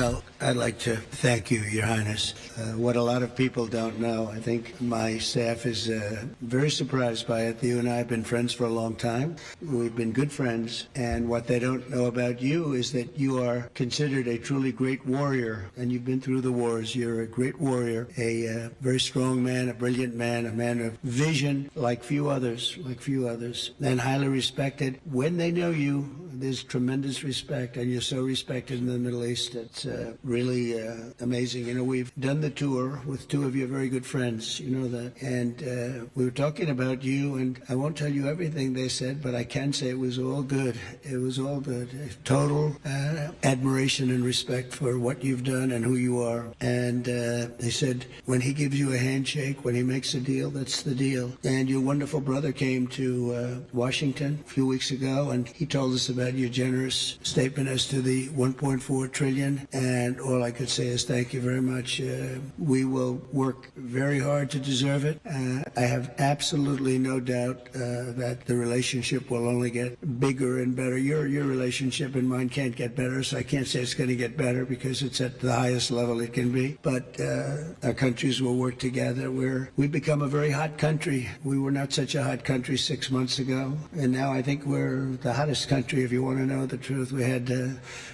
Well, I'd like to thank you, Your Highness. What a lot of people don't know, I think my staff is very surprised by it. You and I have been friends for a long time. We've been good friends, and what they don't know about you is that you are considered a truly great warrior, and you've been through the wars. You're a great warrior, a very strong man, a brilliant man, a man of vision like few others, and highly respected. When they know you, there's tremendous respect, and you're so respected in the Middle East. It's really amazing. You know, we've done the tour with two of your very good friends, you know that, and we were talking about you, and I won't tell you everything they said, but I can say it was all good. It was all good. Total admiration and respect for what you've done and who you are. And they said when he gives you a handshake, when he makes a deal, that's the deal. And your wonderful brother came to Washington a few weeks ago, and he told us about your generous statement as to the 1.4 trillion, and all I could say is thank you very much. We will work very hard to deserve it. I have absolutely no doubt that the relationship will only get bigger and better. Your relationship and mine can't get better, so I can't say it's going to get better because it's at the highest level it can be. But our countries will work together. We've become a very hot country. We were not such a hot country 6 months ago, and now I think we're the hottest country, if you want to know the truth. We had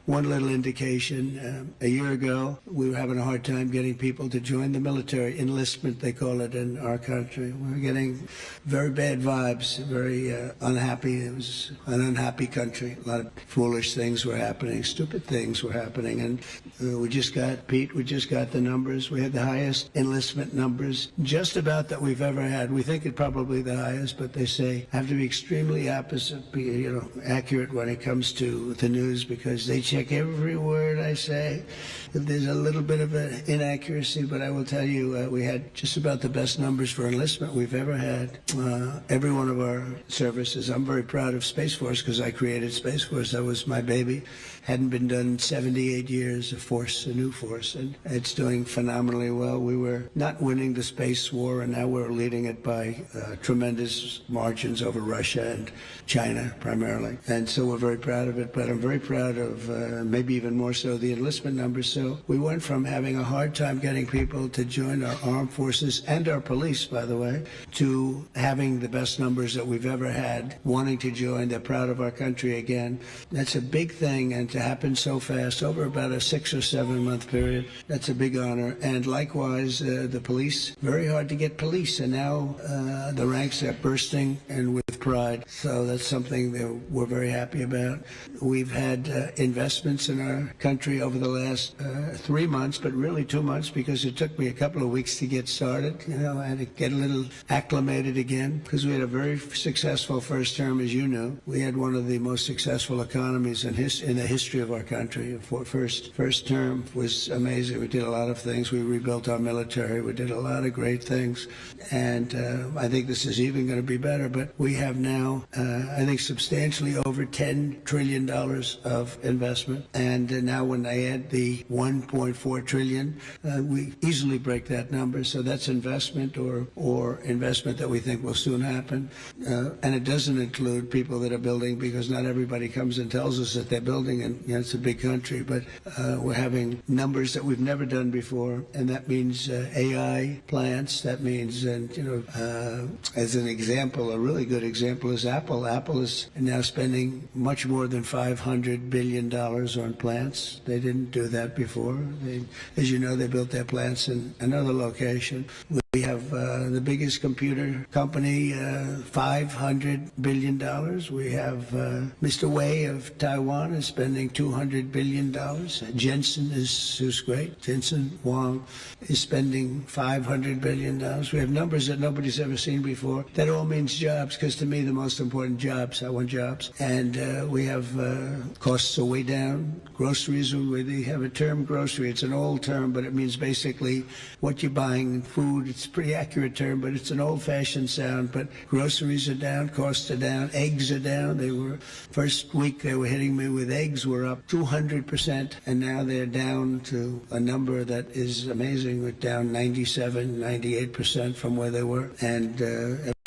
one little indication. A year ago, we were having a hard time getting people to join the military. Enlistment, they call it in our country. We were getting very bad vibes, very unhappy. It was an unhappy country. A lot of foolish things were happening, stupid things were happening. And we just got the numbers. We had the highest enlistment numbers just about that we've ever had. We think it probably the highest, but they say have to be extremely accurate when it comes to the news, because they check every word I say. If there's a little bit of an inaccuracy, but I will tell you, we had just about the best numbers for enlistment we've ever had. Every one of our services. I'm very proud of Space Force because I created Space Force. That was my baby. Hadn't been done 78 years, a new force, and it's doing phenomenally well. We were not winning the space war, and now we're leading it by tremendous margins over Russia and China primarily. And so we're very proud of it, but I'm very proud of maybe even more so the enlistment numbers. So we went from having a hard time getting people to join our armed forces and our police, by the way, to having the best numbers that we've ever had, wanting to join. They're proud of our country again. That's a big thing, and to happen so fast, over about a 6 or 7 month period, that's a big honor. And likewise, the police, very hard to get police, and now the ranks are bursting and with pride. So that's something that we're very happy about. We've had investments in our country over the last 3 months, but really 2 months, because it took me a couple of weeks to get started. You know, I had to get a little acclimated again, because we had a very successful first term, as you know. We had one of the most successful economies in the history of our country. First term was amazing. We did a lot of things. We rebuilt our military. We did a lot of great things, and I think this is even going to be better. But we have now, I think, substantially over $10 trillion of investment, and now when I add the 1.4 trillion, we easily break that number. So that's investment or investment that we think will soon happen, and it doesn't include people that are building, because not everybody comes and tells us that they're building, and you know, it's a big country, but we're having numbers that we've never done before, and that means AI plants. That means, and as an example, a really good example is Apple. Apple is now spending much more than $500 billion on plants. They didn't do that before. As you know, they built their plants in another location. We have the biggest computer company, $500 billion. We have Mr. Wei of Taiwan is spending $200 billion. Jensen who's great. Jensen Huang is spending $500 billion. We have numbers that nobody's ever seen before. That all means jobs, because to me the most important jobs. I want jobs. And we have costs are way down. Groceries, we have a term grocery. It's an old term, but it means basically what you're buying, food. It's a pretty accurate term, but it's an old-fashioned sound. But groceries are down, costs are down, eggs are down. First week they were hitting me with eggs were up 200%, and now they're down to a number that is amazing. We're down 97, 98% from where they were, and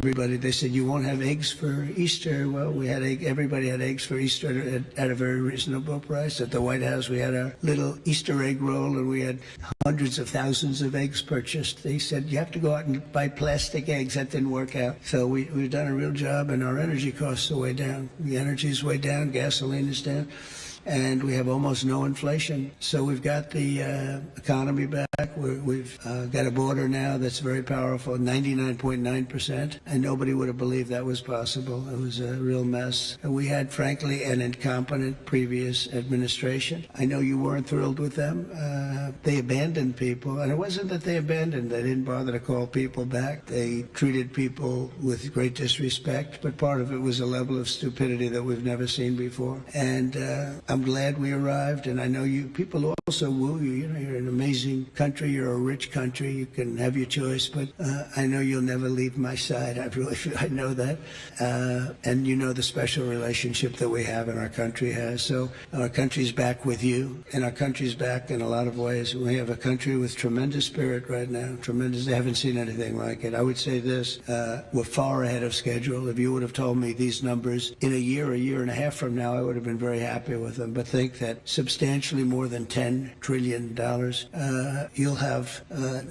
everybody. They said, you won't have eggs for Easter. Well, we had everybody had eggs for Easter at a very reasonable price. At the White House, we had our little Easter egg roll, and we had hundreds of thousands of eggs purchased. They said, you have to go out and buy plastic eggs. That didn't work out. So we've done a real job, and our energy costs are way down. The energy is way down. Gasoline is down. And we have almost no inflation. So we've got the economy back. We've got a border now that's very powerful, 99.9%, and nobody would have believed that was possible. It was a real mess. And we had, frankly, an incompetent previous administration. I know you weren't thrilled with them. They abandoned people, and it wasn't that they abandoned. They didn't bother to call people back. They treated people with great disrespect, but part of it was a level of stupidity that we've never seen before. And I'm glad we arrived, and I know you people also woo you. You know, you're an amazing country. You're a rich country. You can have your choice, but I know you'll never leave my side. I know that, and you know the special relationship that we have and our country has. So our country's back with you, and our country's back in a lot of ways. We have a country with tremendous spirit right now. Tremendous. They haven't seen anything like it. I would say this: we're far ahead of schedule. If you would have told me these numbers in a year and a half from now, I would have been very happy with them. But think that substantially more than $10 trillion. You'll have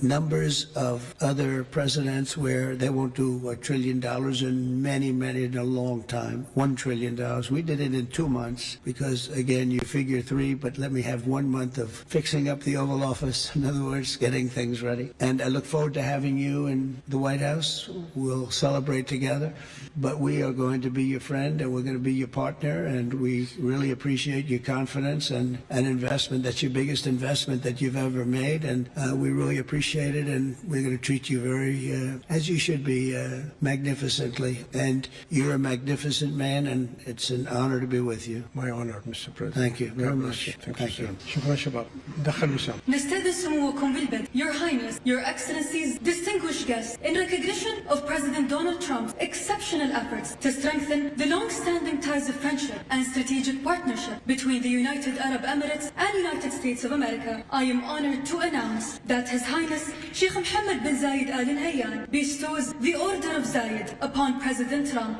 numbers of other presidents where they won't do $1 trillion in many, in a long time. $1 trillion. We did it in 2 months because, again, you figure 3, but let me have 1 month of fixing up the Oval Office. In other words, getting things ready. And I look forward to having you in the White House. We'll celebrate together. But we are going to be your friend, and we're going to be your partner, and we really appreciate your confidence and an investment. That's your biggest investment that you've ever made, and we really appreciate it, and we're going to treat you very, as you should be, magnificently. And you're a magnificent man, and it's an honor to be with you. My honor, Mr. President. Thank you very much. Thank you. شكرا شباب. دخل وسام. نستأذن سموكم بالبدء. Your Highness, Your Excellencies, distinguished guests, in recognition of President Donald Trump's exceptional efforts to strengthen the long-standing ties of friendship and strategic partnership between the United Arab Emirates and United States of America, I am honored to announce that His Highness Sheikh Mohammed bin Zayed Al Nahyan bestows the Order of Zayed upon President Trump.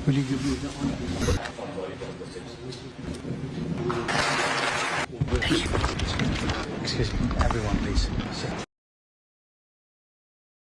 Will you give me the honor? Excuse me, everyone, please.